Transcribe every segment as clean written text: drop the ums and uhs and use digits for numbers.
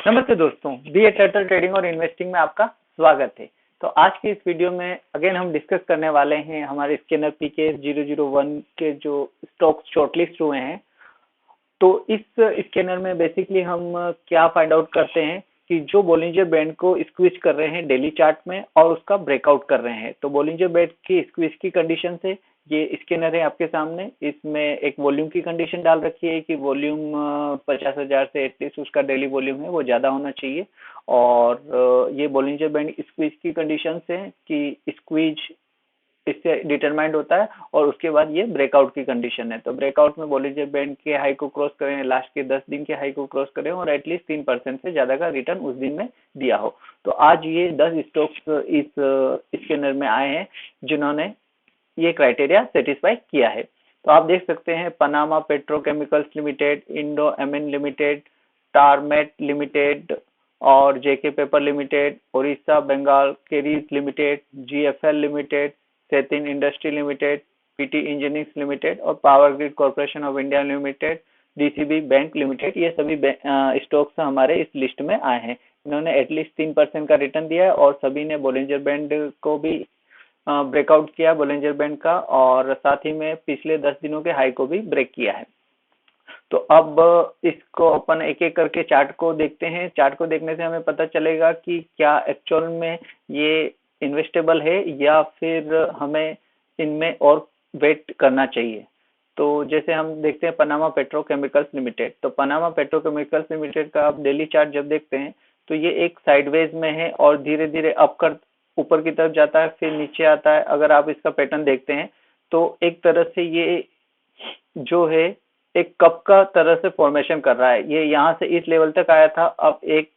नमस्ते दोस्तों, बी ए turtle trading और इन्वेस्टिंग में आपका स्वागत है। तो आज की इस वीडियो में अगेन हम डिस्कस करने वाले हैं हमारे स्कैनर पीके 001 के जो स्टॉक शॉर्टलिस्ट हुए हैं। तो इस स्कैनर में बेसिकली हम क्या फाइंड आउट करते हैं कि जो बोलिंजर बैंड को स्क्वीज कर रहे हैं डेली चार्ट में और उसका ब्रेकआउट कर रहे हैं। तो बोलिंजर बैंड की स्क्वीज की कंडीशन से ये स्कैनर है आपके सामने। इसमें एक वॉल्यूम की कंडीशन डाल रखी है कि वॉल्यूम 50,000 से एटलीस्ट उसका डेली वॉल्यूम है वो ज्यादा होना चाहिए। और ये बोलिंजर बैंड स्क्वीज की कंडीशन से कि स्क्वीज इससे डिटरमाइंड होता है और उसके बाद ये ब्रेकआउट की कंडीशन है। तो ब्रेकआउट में बोलिंजर बैंड के हाई को क्रॉस करें, लास्ट के 10 दिन के हाई को क्रॉस करें और एटलीस्ट 3% से ज्यादा का रिटर्न उस दिन में दिया हो। तो आज ये 10 स्टॉक्स इस स्कैनर में आए हैं जिन्होंने ये क्राइटेरिया सेटिस्फाई किया है। तो आप देख सकते हैं Panama petrochemicals limited, Indo Amines limited, Tarmat limited और JK paper limited, Odisha Bengal carriers limited, GFL limited, सेतिन industry limited, PT engineering limited और power grid corporation of India limited, DCB bank limited, ये सभी स्टॉक्स हमारे इस लिस्ट में आए हैं। इन्होंने एटलीस्ट 3% का रिटर्न दिया है और सभी ने बोलिंजर बैंड को भी ब्रेकआउट किया बोलिंजर बैंड का, और साथ ही में पिछले 10 दिनों के हाई को भी ब्रेक किया है। तो अब इसको अपन एक एक करके चार्ट को देखते हैं। चार्ट को देखने से हमें पता चलेगा कि क्या एक्चुअल में ये इन्वेस्टेबल है या फिर हमें इनमें और वेट करना चाहिए। तो जैसे हम देखते हैं पनामा पेट्रोकेमिकल्स लिमिटेड। तो पनामा पेट्रोकेमिकल्स लिमिटेड का आप डेली चार्ट जब देखते हैं तो ये एक साइडवेज में है और धीरे धीरे अप कर ऊपर की तरफ जाता है फिर नीचे आता है। अगर आप इसका पैटर्न देखते हैं तो एक तरह से ये जो है एक कप का तरह से फॉर्मेशन कर रहा है। ये यहाँ से इस लेवल तक आया था, अब एक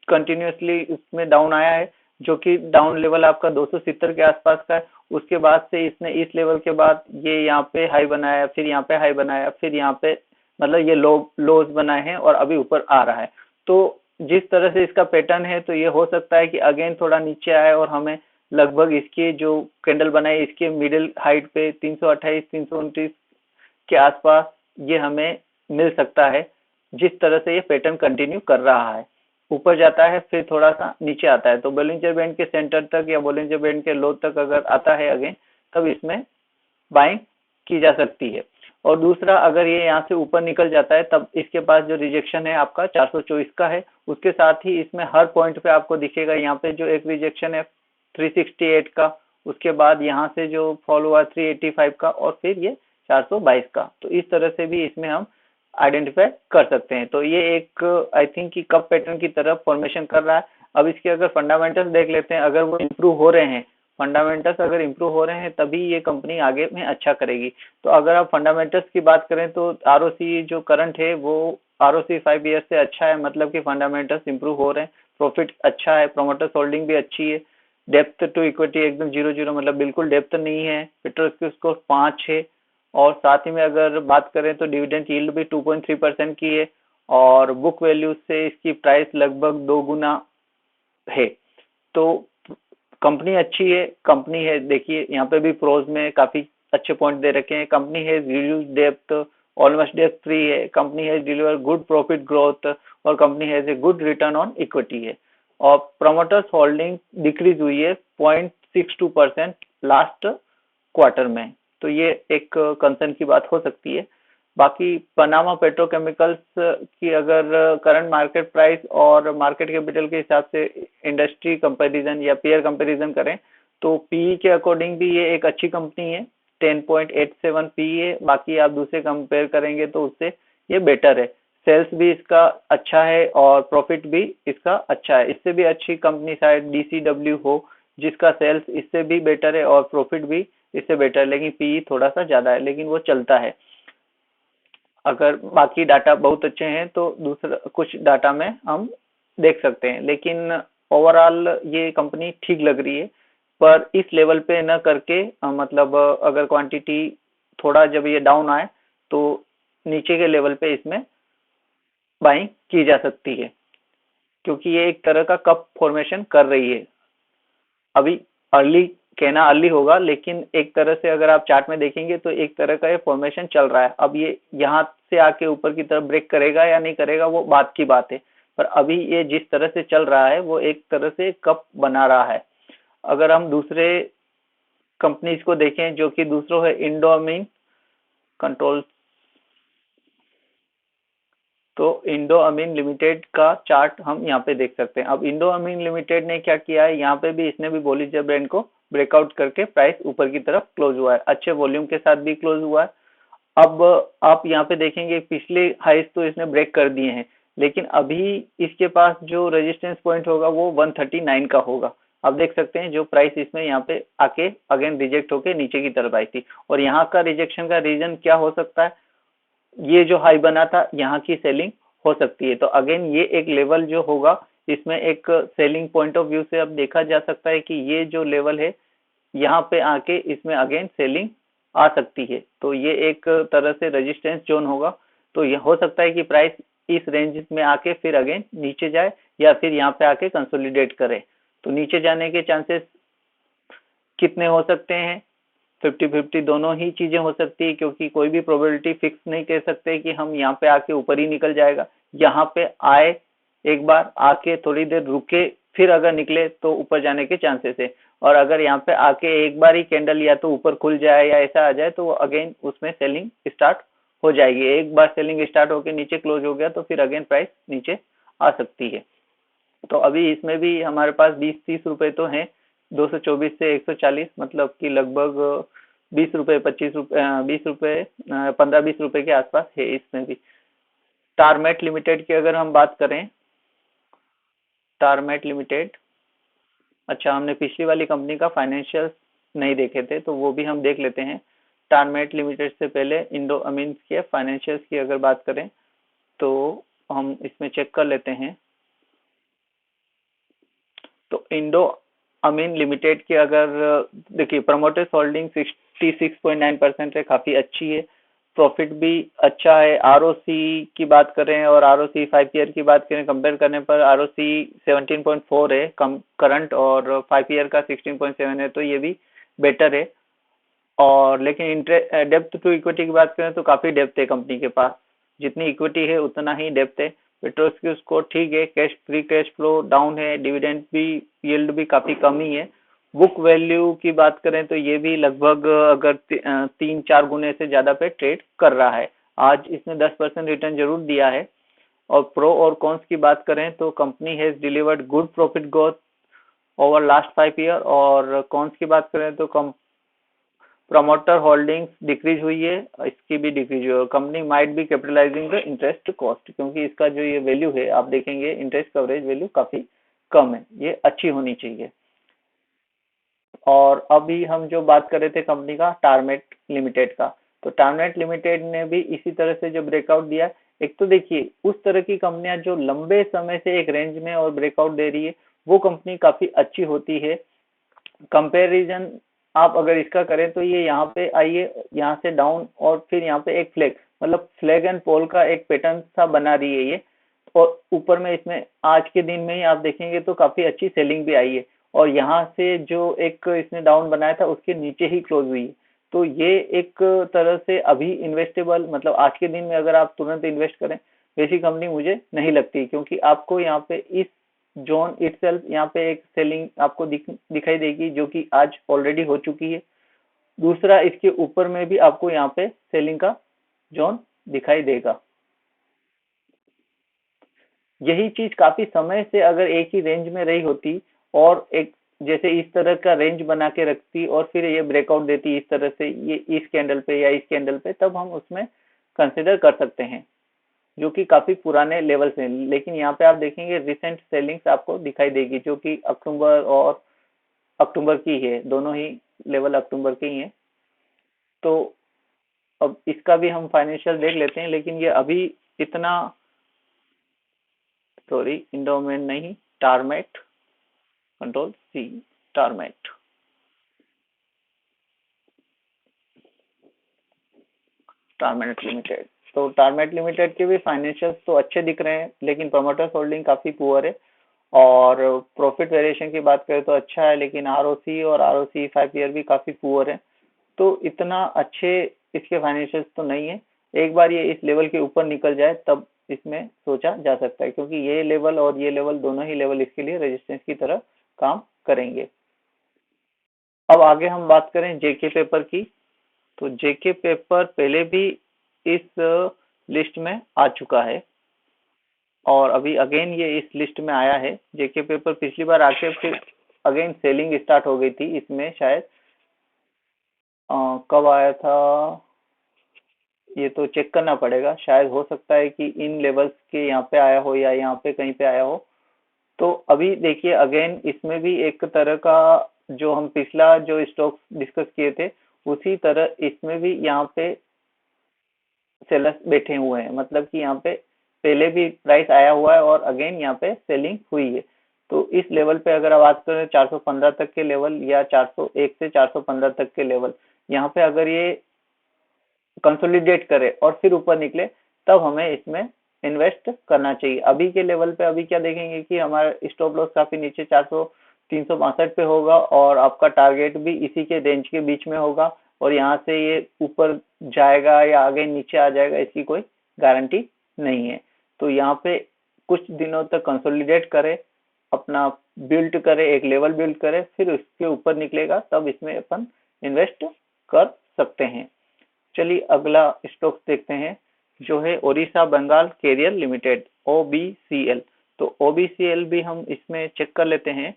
कंटिन्यूसली इसमें डाउन आया है जो कि डाउन लेवल आपका 270 के आसपास का है। उसके बाद से इसने इस लेवल के बाद ये यहाँ पे हाई बनाया, फिर यहाँ पे हाई बनाया, फिर यहाँ पे मतलब ये लोज बनाए हैं और अभी ऊपर आ रहा है। तो जिस तरह से इसका पैटर्न है तो ये हो सकता है कि अगेन थोड़ा नीचे आए और हमें लगभग इसके जो कैंडल बनाए इसके मिडिल हाइट पे 328 329 के आसपास ये हमें मिल सकता है। जिस तरह से ये पैटर्न कंटिन्यू कर रहा है, ऊपर जाता है फिर थोड़ा सा नीचे आता है। तो बोलिंजर बैंड के सेंटर तक या बोलिंजर बैंड के लो तक अगर आता है अगेन तब इसमें बाइंग की जा सकती है। और दूसरा, अगर ये यहाँ से ऊपर निकल जाता है तब इसके पास जो रिजेक्शन है आपका 424 का है। उसके साथ ही इसमें हर पॉइंट पे आपको दिखेगा यहाँ पे जो एक रिजेक्शन है 368 का, उसके बाद यहाँ से जो फॉलो हुआ 385 का और फिर ये 422 का। तो इस तरह से भी इसमें हम आइडेंटिफाई कर सकते हैं। तो ये एक आई थिंक कि कप पैटर्न की तरफ फॉर्मेशन कर रहा है। अब इसके अगर फंडामेंटल्स देख लेते हैं, अगर वो इम्प्रूव हो रहे हैं, फंडामेंटल्स अगर इम्प्रूव हो रहे हैं तभी ये कंपनी आगे में अच्छा करेगी। तो अगर आप फंडामेंटल्स की बात करें तो आरओसी जो करंट है वो आरओसी 5 ईयर से अच्छा है, मतलब कि फंडामेंटल्स इम्प्रूव हो रहे हैं, प्रॉफिट अच्छा है, प्रोमोटर्स होल्डिंग भी अच्छी है, डेप्थ टू इक्विटी एकदम 0-0 मतलब बिल्कुल डेप्थ नहीं है, पेट्रोल की स्कोर 5 है। और साथ ही में अगर बात करें तो डिविडेंड यील्ड भी 2.3% की है और बुक वैल्यू से इसकी प्राइस लगभग 2 गुना है। तो कंपनी अच्छी है, कंपनी है। देखिए यहाँ पे भी प्रोज में काफी अच्छे पॉइंट दे रखे हैं। कंपनी है reduce depth, almost depth free है, कंपनी है डिलीवर गुड प्रॉफिट ग्रोथ और company has a good return on equity है। और प्रोमोटर्स होल्डिंग डिक्रीज हुई है 0.62% लास्ट क्वार्टर में। तो ये एक कंसर्न की बात हो सकती है। बाकी पनामा पेट्रोकेमिकल्स की अगर करंट मार्केट प्राइस और मार्केट कैपिटल के हिसाब से इंडस्ट्री कंपैरिजन या पीयर कंपैरिजन करें तो पीई के अकॉर्डिंग भी ये एक अच्छी कंपनी है, 10.87 पीई है। बाकी आप दूसरे कंपेयर करेंगे तो उससे ये बेटर है। सेल्स भी इसका अच्छा है और प्रॉफिट भी इसका अच्छा है। इससे भी अच्छी कंपनी शायद डीसीडब्ल्यू हो जिसका सेल्स इससे भी बेटर है और प्रॉफिट भी इससे बेटर है, लेकिन पीई थोड़ा सा ज्यादा है, लेकिन वो चलता है। अगर बाकी डाटा बहुत अच्छे हैं तो दूसरा कुछ डाटा में हम देख सकते हैं, लेकिन ओवरऑल ये कंपनी ठीक लग रही है। पर इस लेवल पे न करके मतलब अगर क्वांटिटी थोड़ा जब ये डाउन आए तो नीचे के लेवल पे इसमें बाइंग की जा सकती है, क्योंकि ये एक तरह का कप फॉर्मेशन कर रही है। अभी अर्ली कहना अर्ली होगा, लेकिन एक तरह से अगर आप चार्ट में देखेंगे तो एक तरह का ये फॉर्मेशन चल रहा है। अब ये यहाँ से आके ऊपर की तरफ ब्रेक करेगा या नहीं करेगा वो बात की बात है। पर अभी ये जिस तरह से चल रहा है वो एक तरह से कप बना रहा है। अगर हम दूसरे कंपनीज को देखें जो कि दूसरों है इंडो अमीन कंट्रोल, तो इंडो अमीन लिमिटेड का चार्ट हम यहाँ पे देख सकते हैं। अब इंडो अमीन लिमिटेड ने क्या किया है, यहाँ पे भी इसने भी बॉलीवुड ब्रांड को ब्रेकआउट करके प्राइस ऊपर की तरफ क्लोज हुआ है, अच्छे वॉल्यूम के साथ भी क्लोज हुआ है। अब आप यहाँ पे देखेंगे पिछले हाइस तो इसने ब्रेक कर दिए हैं, लेकिन अभी इसके पास जो रेजिस्टेंस पॉइंट होगा वो 139 का होगा। आप देख सकते हैं जो प्राइस इसमें यहाँ पे आके अगेन रिजेक्ट होके नीचे की तरफ आई थी, और यहाँ का रिजेक्शन का रीजन क्या हो सकता है, ये जो हाई बना था यहाँ की सेलिंग हो सकती है। तो अगेन ये एक लेवल जो होगा इसमें एक सेलिंग पॉइंट ऑफ व्यू से अब देखा जा सकता है कि ये जो लेवल है यहाँ पे आके इसमें अगेन सेलिंग आ सकती है। तो ये एक तरह से रेजिस्टेंस जोन होगा। तो ये हो सकता है कि प्राइस इस रेंज में आके फिर अगेन नीचे जाए या फिर यहाँ पे आके कंसोलिडेट करे। तो नीचे जाने के चांसेस कितने हो सकते हैं, 50-50 दोनों ही चीजें हो सकती है, क्योंकि कोई भी प्रोबेबिलिटी फिक्स नहीं कह सकते कि हम यहाँ पे आके ऊपर ही निकल जाएगा। यहाँ पे आए एक बार आके थोड़ी देर रुके फिर अगर निकले तो ऊपर जाने के चांसेस है, और अगर यहाँ पे आके एक बार ही कैंडल या तो ऊपर खुल जाए या ऐसा आ जाए तो अगेन उसमें सेलिंग स्टार्ट हो जाएगी। एक बार सेलिंग स्टार्ट होकर नीचे क्लोज हो गया तो फिर अगेन प्राइस नीचे आ सकती है। तो अभी इसमें भी हमारे पास 20-30 रुपए तो हैं, 224 से 140, मतलब कि लगभग 20 रुपए 25 रुपए 20 रुपए 15-20 रुपए के आसपास है इसमें भी। टारमेट लिमिटेड की अगर हम बात करें, टारमेट लिमिटेड, अच्छा हमने पिछली वाली कंपनी का फाइनेंशियल नहीं देखे थे तो वो भी हम देख लेते हैं। टारमेट लिमिटेड से पहले इंडो अमीन के फाइनेंशियल्स की अगर बात करें तो हम इसमें चेक कर लेते हैं। तो इंडो अमीन लिमिटेड की अगर देखिए प्रमोटर्स होल्डिंग 66.9% है, काफी अच्छी है, प्रॉफिट भी अच्छा है। आरओसी की बात करें और आरओसी 5 ईयर की बात करें, कंपेयर करने पर आरओसी 17.4 है कम करंट, और 5 ईयर का 16.7 है, तो ये भी बेटर है। और लेकिन डेप्थ टू इक्विटी की बात करें तो काफी डेप्थ है कंपनी के पास, जितनी इक्विटी है उतना ही डेप्थ है। पेट्रोस की स्कोर ठीक है, cash free cash flow down है, डिविडेंड भी यील्ड भी काफी कम ही है। बुक वैल्यू की बात करें तो ये भी लगभग अगर 3-4 गुने से ज्यादा पे ट्रेड कर रहा है। आज इसने 10% रिटर्न जरूर दिया है। और प्रो और कॉन्स की बात करें तो company has delivered good profit growth over last 5 year, और कॉन्स की बात करें तो प्रमोटर होल्डिंग्स डिक्रीज हुई है, इसकी भी डिक्रीज हुई है, और company might be capitalising the interest cost, क्योंकि इसका जो ये वैल्यू है आप देखेंगे इंटरेस्ट कवरेज वैल्यू काफी कम है, ये अच्छी होनी चाहिए। और अभी हम जो बात कर रहे थे कंपनी का टारमेट लिमिटेड का, तो टारमेट लिमिटेड ने भी इसी तरह से जो ब्रेकआउट दिया। एक तो देखिए उस तरह की कंपनियां जो लंबे समय से एक रेंज में और ब्रेकआउट दे रही है वो कंपनी काफी अच्छी होती है। कंपैरिजन आप अगर इसका करें तो ये यहाँ पे आइए, यहाँ से डाउन और फिर यहाँ पे एक फ्लैग, मतलब फ्लैग एंड पोल का एक पैटर्न सा बना रही है ये, और ऊपर में इसमें आज के दिन में ही आप देखेंगे तो काफी अच्छी सेलिंग भी आई है, और यहाँ से जो एक इसने डाउन बनाया था उसके नीचे ही क्लोज हुई है। तो ये एक तरह से अभी इन्वेस्टेबल, मतलब आज के दिन में अगर आप तुरंत इन्वेस्ट करें वैसी कंपनी मुझे नहीं लगती, क्योंकि आपको यहाँ पे इस जोन इटसेल्फ यहाँ पे एक सेलिंग आपको दिखाई देगी जो कि आज ऑलरेडी हो चुकी है। दूसरा इसके ऊपर में भी आपको यहाँ पे सेलिंग का जोन दिखाई देगा। यही चीज काफी समय से अगर एक ही रेंज में रही होती और एक जैसे इस तरह का रेंज बना के रखती और फिर ये ब्रेकआउट देती इस तरह से, ये इस कैंडल पे या इस कैंडल पे, तब हम उसमें कंसिडर कर सकते हैं, जो कि काफी पुराने लेवल से। लेकिन यहाँ पे आप देखेंगे रिसेंट सेलिंग्स आपको दिखाई देगी जो कि अक्टूबर की है, दोनों ही लेवल अक्टूबर के ही है। तो अब इसका भी हम फाइनेंशियल देख लेते हैं, लेकिन ये अभी इतना, सॉरी इंडोमेन नहीं, torment control C, torment torment limited. तो टारमेट लिमिटेड के भी फाइनेंशियल्स तो अच्छे दिख रहे हैं, लेकिन प्रमोटर्स होल्डिंग काफी पुअर है। और प्रॉफिट वेरिएशन की बात करें तो अच्छा है, लेकिन आरओसी और आरओसी 5 ईयर भी काफी पुअर है, तो इतना अच्छे इसके फाइनेंशियल्स तो नहीं है। एक बार ये इस लेवल के ऊपर निकल जाए तब इसमें सोचा जा सकता है, क्योंकि ये लेवल और ये लेवल दोनों ही लेवल इसके लिए रेजिस्टेंस की तरह काम करेंगे। अब आगे हम बात करें जेके पेपर की, तो जेके पेपर पहले भी इस लिस्ट में आ चुका है और अभी अगेन ये इस लिस्ट में आया है। जेके पेपर पिछली बार आके फिर अगेन सेलिंग स्टार्ट हो गई थी इसमें, शायद कब आया था ये तो चेक करना पड़ेगा, शायद हो सकता है कि इन लेवल्स के यहाँ पे आया हो या यहाँ पे कहीं पे आया हो। तो अभी देखिए अगेन इसमें भी एक तरह का जो हम पिछला जो स्टॉक डिस्कस किए थे उसी तरह इसमें भी यहाँ पे सेलर्स बैठे हुए हैं, मतलब कि यहाँ पे पहले भी प्राइस आया हुआ है और अगेन यहाँ पे सेलिंग हुई है। तो इस लेवल पे अगर आप बात करें 415 तक के लेवल या 401 से 415 तक के लेवल, यहाँ पे अगर ये कंसोलिडेट करे और फिर ऊपर निकले तब हमें इसमें इन्वेस्ट करना चाहिए। अभी के लेवल पे अभी क्या देखेंगे कि हमारा स्टॉप लॉस काफी नीचे 362 पे होगा और आपका टारगेट भी इसी के रेंज के बीच में होगा, और यहाँ से ये ऊपर जाएगा या आगे नीचे आ जाएगा इसकी कोई गारंटी नहीं है। तो यहाँ पे कुछ दिनों तक कंसोलिडेट करे, अपना बिल्ड करे, एक लेवल बिल्ड करे, फिर उसके ऊपर निकलेगा तब इसमें अपन इन्वेस्ट कर सकते हैं। चलिए अगला स्टॉक देखते हैं जो है Odisha Bengal carrier limited, OBCL। तो OBCL भी हम इसमें चेक कर लेते हैं,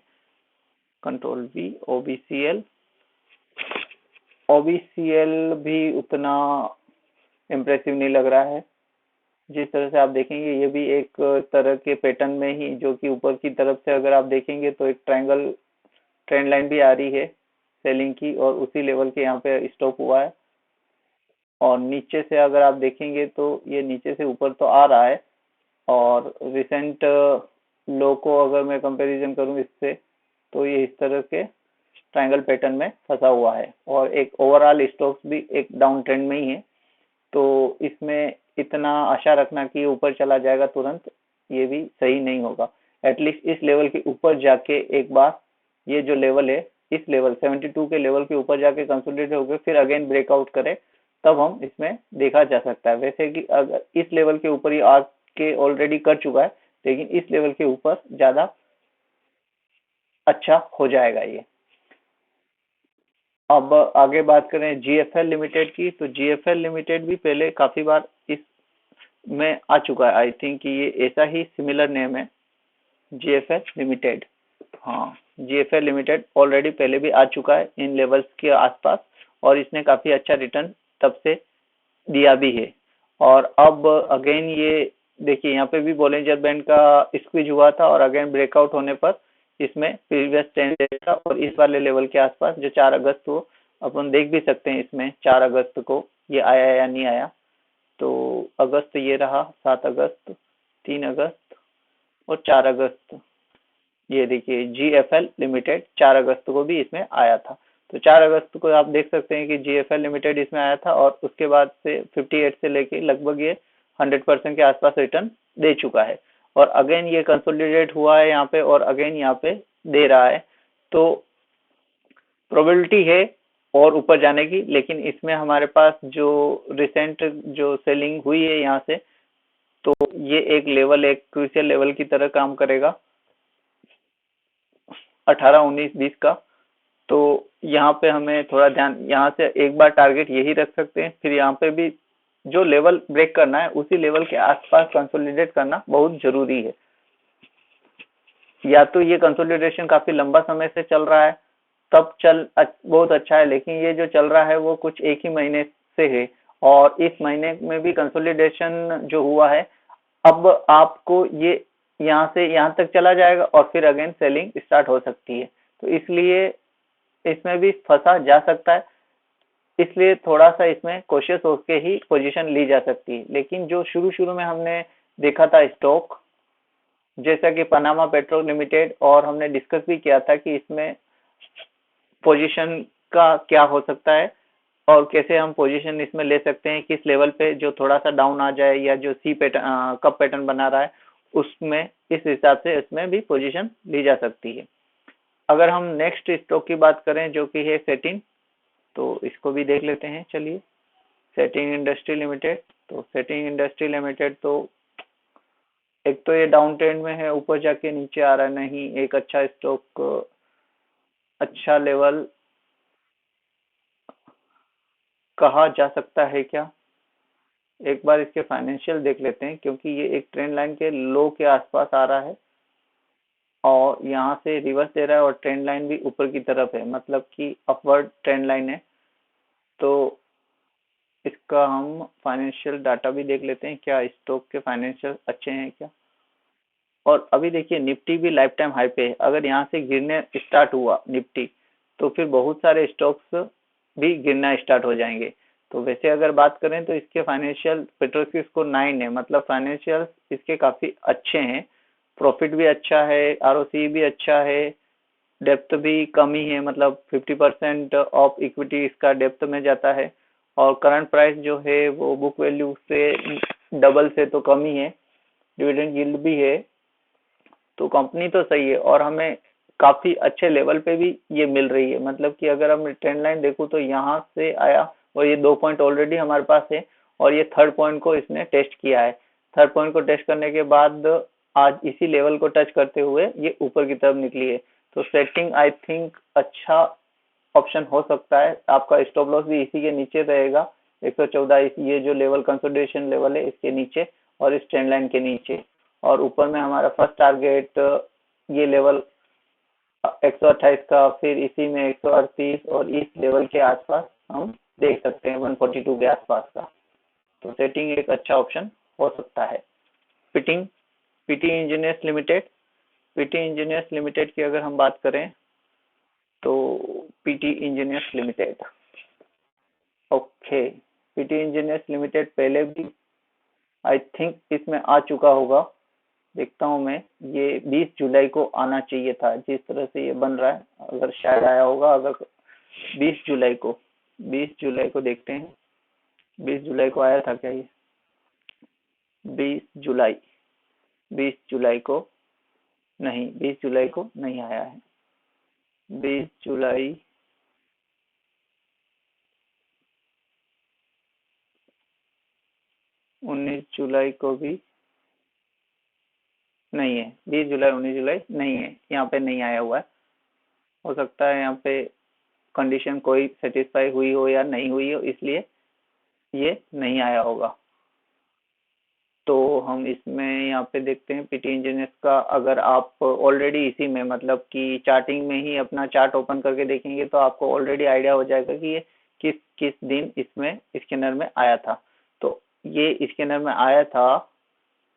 कंट्रोल V, OBCL। OBCL भी उतना इम्प्रेसिव नहीं लग रहा है। जिस तरह से आप देखेंगे ये भी एक तरह के पैटर्न में ही, जो कि ऊपर की तरफ से अगर आप देखेंगे तो एक ट्रायंगल ट्रेंड लाइन भी आ रही है सेलिंग की, और उसी लेवल के यहाँ पे स्टॉप हुआ है। और नीचे से अगर आप देखेंगे तो ये नीचे से ऊपर तो आ रहा है, और रिसेंट लो को अगर मैं कंपैरिजन करूं इससे तो ये इस तरह के ट्रायंगल पैटर्न में फंसा हुआ है, और एक ओवरऑल स्टॉक्स भी एक डाउन ट्रेंड में ही है। तो इसमें इतना आशा रखना कि ऊपर चला जाएगा तुरंत, ये भी सही नहीं होगा। एटलीस्ट इस लेवल के ऊपर जाके एक बार ये जो लेवल है, इस लेवल 72 के लेवल के ऊपर जाके कंसोलिडेट हो गए फिर अगेन ब्रेकआउट करे तब हम इसमें देखा जा सकता है। वैसे कि अगर इस लेवल के ऊपर ही आके ऑलरेडी कर चुका है, लेकिन इस लेवल के ऊपर ज्यादा अच्छा हो जाएगा ये। अब आगे बात करें GFL लिमिटेड की, तो GFL लिमिटेड भी पहले काफी बार इस में आ चुका है। आई थिंक ये ऐसा ही सिमिलर नेम है, GFL लिमिटेड। हाँ, GFL लिमिटेड ऑलरेडी पहले भी आ चुका है इन लेवल्स के आसपास, और इसने काफी अच्छा रिटर्न तब से दिया भी है। और अब अगेन ये देखिए यहाँ पे भी बॉलिंजर बैंड का स्क्वीज हुआ था, और अगेन ब्रेकआउट होने पर इसमें प्रीवियस ट्रेंड था और इस वाले लेवल के आसपास जो 4 अगस्त को अपन देख भी सकते हैं, इसमें 4 अगस्त को ये आया या नहीं आया। तो अगस्त ये रहा, 7 अगस्त, 3 अगस्त और 4 अगस्त। ये देखिए GFL लिमिटेड 4 अगस्त को भी इसमें आया था। तो 4 अगस्त को आप देख सकते हैं कि GFL लिमिटेड इसमें आया था, और उसके बाद से 58 से लेके लगभग ये 100% के आसपास रिटर्न दे चुका है, और अगेन ये कंसोलिडेट हुआ है यहाँ पे, और अगेन यहाँ पे दे रहा है। तो प्रोबेबिलिटी है और ऊपर जाने की, लेकिन इसमें हमारे पास जो रिसेंट जो सेलिंग हुई है यहाँ से, तो ये एक लेवल, एक क्रूशियल लेवल की तरह काम करेगा 18, 19, 20 का। तो यहाँ पे हमें थोड़ा ध्यान, यहाँ से एक बार टारगेट यही रख सकते हैं, फिर यहाँ पे भी जो लेवल ब्रेक करना है उसी लेवल के आसपास कंसोलिडेट करना बहुत जरूरी है। या तो ये कंसोलिडेशन काफी लंबा समय से चल रहा है तब बहुत अच्छा है, लेकिन ये जो चल रहा है वो कुछ एक ही महीने से है, और इस महीने में भी कंसोलिडेशन जो हुआ है, अब आपको ये यहाँ से यहाँ तक चला जाएगा और फिर अगेन सेलिंग स्टार्ट हो सकती है। तो इसलिए इसमें भी फंसा जा सकता है, इसलिए थोड़ा सा इसमें कोशिश होके ही पोजीशन ली जा सकती है। लेकिन जो शुरू शुरू में हमने देखा था स्टॉक, जैसा कि पनामा पेट्रोल लिमिटेड, और हमने डिस्कस भी किया था कि इसमें पोजीशन का क्या हो सकता है और कैसे हम पोजीशन इसमें ले सकते हैं, किस लेवल पे जो थोड़ा सा डाउन आ जाए या जो सी पैटर्न कप पैटर्न बना रहा है उसमें, इस हिसाब से इसमें भी पोजीशन ली जा सकती है। अगर हम नेक्स्ट स्टॉक की बात करें जो कि है सेटिन, तो इसको भी देख लेते हैं। चलिए, सेटिंग इंडस्ट्री लिमिटेड, तो सेटिंग इंडस्ट्री लिमिटेड तो एक तो ये डाउन ट्रेंड में है, ऊपर जाके नीचे आ रहा है, नहीं एक अच्छा स्टॉक, अच्छा लेवल कहा जा सकता है क्या? एक बार इसके फाइनेंशियल देख लेते हैं, क्योंकि ये एक ट्रेंड लाइन के लो के आसपास आ रहा है और यहाँ से रिवर्स दे रहा है और ट्रेंड लाइन भी ऊपर की तरफ है, मतलब कि अपवर्ड ट्रेंड लाइन है। तो इसका हम फाइनेंशियल डाटा भी देख लेते हैं, क्या स्टॉक के फाइनेंशियल अच्छे हैं क्या। और अभी देखिए निफ्टी भी लाइफ टाइम हाई पे है, अगर यहाँ से गिरने स्टार्ट हुआ निफ्टी तो फिर बहुत सारे स्टॉक्स भी गिरना स्टार्ट हो जाएंगे। तो वैसे अगर बात करें तो इसके फाइनेंशियल पेट्रोल की स्कोर 9 है, मतलब फाइनेंशियल इसके काफी अच्छे हैं, प्रॉफिट भी अच्छा है, आरओसी भी अच्छा है, डेप्थ भी कम ही है, मतलब 50% ऑफ इक्विटी इसका डेप्थ में जाता है और करंट प्राइस जो है वो बुक वैल्यू से डबल से तो कम ही है, डिविडेंड यील्ड भी है। तो कंपनी तो सही है और हमें काफी अच्छे लेवल पे भी ये मिल रही है, मतलब कि अगर हम ट्रेंड लाइन देखूं तो यहाँ से आया और ये 2 पॉइंट ऑलरेडी हमारे पास है और ये थर्ड पॉइंट को इसने टेस्ट किया है। थर्ड पॉइंट को टेस्ट करने के बाद आज इसी लेवल को टच करते हुए ये ऊपर की तरफ निकली है। तो सेटिंग आई थिंक अच्छा ऑप्शन हो सकता है, आपका स्टॉप लॉस भी इसी के नीचे रहेगा, 114 ये जो लेवल कंसोलिडेशन लेवल है इसके नीचे और इस ट्रेंड लाइन के नीचे। और ऊपर में हमारा फर्स्ट टारगेट ये लेवल 128 का, फिर इसी में 138 और इस लेवल के आसपास हम देख सकते हैं 142 के आसपास का। तो सेटिंग एक अच्छा ऑप्शन हो सकता है। Fitting PT engineers limited, PT engineers limited की अगर हम बात करें तो PT engineers limited, okay, PT engineers limited पहले भी आई थिंक इसमें आ चुका होगा, देखता हूँ मैं, ये 20 जुलाई को आना चाहिए था जिस तरह से ये बन रहा है, अगर शायद आया होगा, अगर 20 जुलाई को, 20 जुलाई को देखते हैं, 20 जुलाई को आया था क्या ये? 20 जुलाई, 20 जुलाई को नहीं, 20 जुलाई को नहीं आया है, 20 जुलाई 19 जुलाई को भी नहीं है, 20 जुलाई 19 जुलाई नहीं है, यहाँ पे नहीं आया हुआ है। हो सकता है यहाँ पे कंडीशन कोई सेटिस्फाई हुई हो या नहीं हुई हो, इसलिए ये नहीं आया होगा। तो हम इसमें यहाँ पे देखते हैं पीटी इंजीनियर्स का, अगर आप ऑलरेडी इसी में मतलब कि चार्टिंग में ही अपना चार्ट ओपन करके देखेंगे तो आपको ऑलरेडी आइडिया हो जाएगा कि ये किस किस दिन इसमें स्कैनर में आया था। तो ये स्कैनर में आया था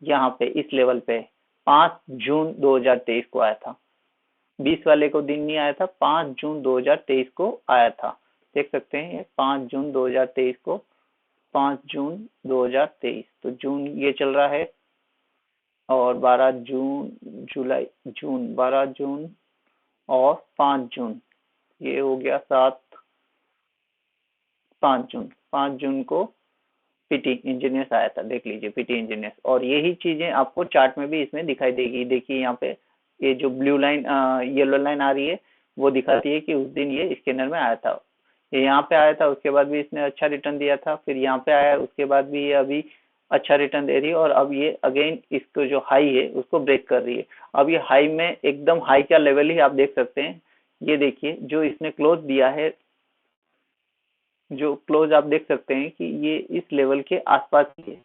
यहाँ पे इस लेवल पे 5 जून 2023 को आया था, 20 वाले को दिन नहीं आया था, 5 जून 2023 को आया था, देख सकते हैं ये 5 जून 2023 को, 5 जून 2023, तो जून ये चल रहा है और 12 जून, जुलाई, जून, 12 जून और 5 जून, ये हो गया 7, 5 जून, 5 जून को पीटी इंजीनियर्स आया था, देख लीजिए पीटी इंजीनियर्स, और यही चीजें आपको चार्ट में भी इसमें दिखाई देगी। देखिए यहाँ पे ये जो ब्लू लाइन येलो लाइन आ रही है वो दिखाती है कि उस दिन ये स्कैनर में आया था, ये यहाँ पे आया था, उसके बाद भी इसने अच्छा रिटर्न दिया था, फिर यहाँ पे आया, उसके बाद भी ये अभी अच्छा रिटर्न दे रही है और अब ये अगेन इसको जो हाई है उसको ब्रेक कर रही है। अब ये हाई में एकदम हाई का लेवल ही आप देख सकते हैं, ये देखिए जो इसने क्लोज दिया है, जो क्लोज आप देख सकते हैं कि ये इस लेवल के आसपास ही है।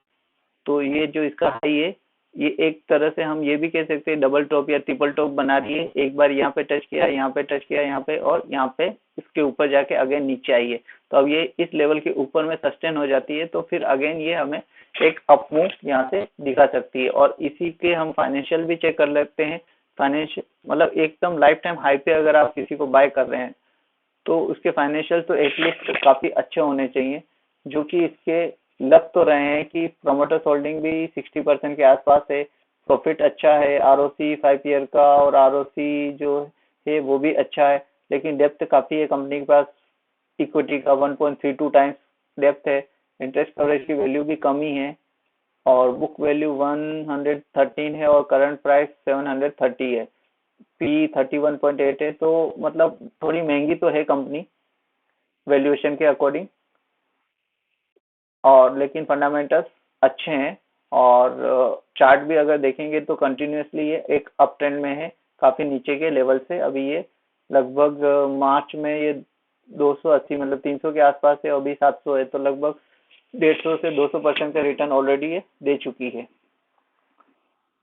तो ये जो इसका हाई है, ये एक तरह से हम ये भी कह सकते हैं डबल टॉप या ट्रिपल टॉप बना रही है, एक बार यहाँ पे टच किया, यहाँ पे टच किया, यहाँ पे, और यहाँ पे इसके ऊपर जाके अगेन नीचे आई है। तो अब ये इस लेवल के ऊपर में सस्टेन हो जाती है तो फिर अगेन ये हमें एक अप मूव यहाँ से दिखा सकती है। और इसी के हम फाइनेंशियल भी चेक कर लेते हैं, फाइनेंशियल मतलब एकदम लाइफ टाइम हाई पे अगर आप किसी को बाय कर रहे हैं तो उसके फाइनेंशियल तो एटलीस्ट काफी अच्छे होने चाहिए, जो कि इसके लग तो रहे हैं कि प्रोमोटर्स होल्डिंग भी 60% के आसपास है, प्रॉफिट अच्छा है, आरओसी 5 ईयर का और आरओसी जो है वो भी अच्छा है, लेकिन डेप्थ काफी है कंपनी के पास, इक्विटी का 1.32 टाइम्स डेप्थ है, इंटरेस्ट कवरेज की वैल्यू भी कम ही है और बुक वैल्यू 113 है और करंट प्राइस 730 है, पी 31.8 है, तो मतलब थोड़ी महंगी तो है कंपनी वैल्यूएशन के अकॉर्डिंग, और लेकिन फंडामेंटल्स अच्छे हैं। और चार्ट भी अगर देखेंगे तो कंटिन्यूसली ये एक अप ट्रेंड में है, काफी नीचे के लेवल से। अभी ये लगभग मार्च में ये 280 मतलब 300 के आसपास है, अभी 700 है, तो लगभग 150 से 200% का रिटर्न ऑलरेडी ये दे चुकी है।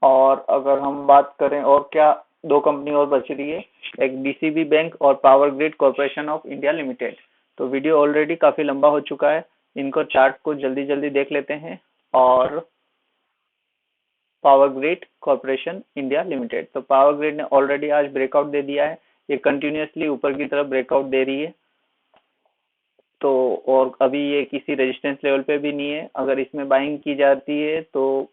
और अगर हम बात करें और क्या, दो कंपनी और बच रही है, एक डीसीबी बैंक और power grid corporation of India limited. तो वीडियो ऑलरेडी काफी लंबा हो चुका है, इनको चार्ट को जल्दी जल्दी देख लेते हैं। और power grid corporation India limited, तो पावर ग्रिड ने ऑलरेडी आज ब्रेकआउट दे दिया है, ये कंटिन्यूसली ऊपर की तरफ ब्रेकआउट दे रही है। तो और अभी ये किसी रेजिस्टेंस लेवल पे भी नहीं है, अगर इसमें बाइंग की जाती है तो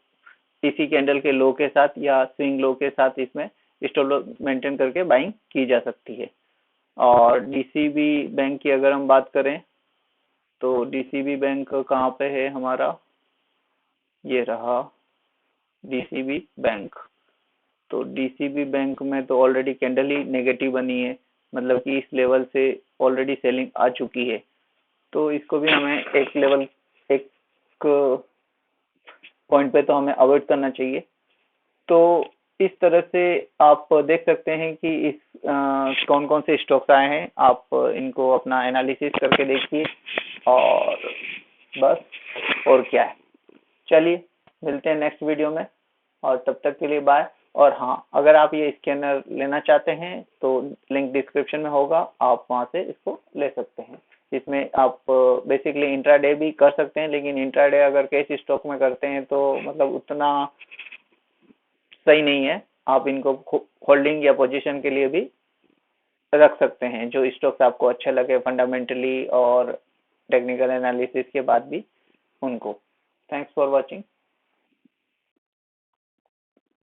इसी कैंडल के लो के साथ या स्विंग लो के साथ इसमें स्टॉप मेंटेन करके बाइंग की जा सकती है। और डीसीबी बैंक की अगर हम बात करें तो डीसीबी बैंक कहाँ पे है हमारा, ये रहा डीसीबी बैंक। तो डीसीबी बैंक में तो ऑलरेडी कैंडल ही नेगेटिव बनी है, मतलब कि इस लेवल से ऑलरेडी सेलिंग आ चुकी है। तो इसको भी हमें एक लेवल, एक पॉइंट पे तो हमें अवॉइड करना चाहिए। तो इस तरह से आप देख सकते हैं कि इस कौन कौन से स्टॉक्स आए हैं, आप इनको अपना एनालिसिस करके देखिए। और बस, और क्या है। चलिए मिलते हैं नेक्स्ट वीडियो में, और तब तक के लिए बाय। और हाँ, अगर आप ये स्कैनर लेना चाहते हैं तो लिंक डिस्क्रिप्शन में होगा, आप वहाँ से इसको ले सकते हैं। इसमें आप बेसिकली इंट्राडे भी कर सकते हैं, लेकिन इंट्राडे अगर कैश स्टॉक में करते हैं तो मतलब उतना सही नहीं है। आप इनको होल्डिंग या पोजीशन के लिए भी रख सकते हैं, जो स्टॉक्स आपको अच्छे लगे फंडामेंटली और टेक्निकल एनालिसिस के बाद भी उनको। Thanks for watching.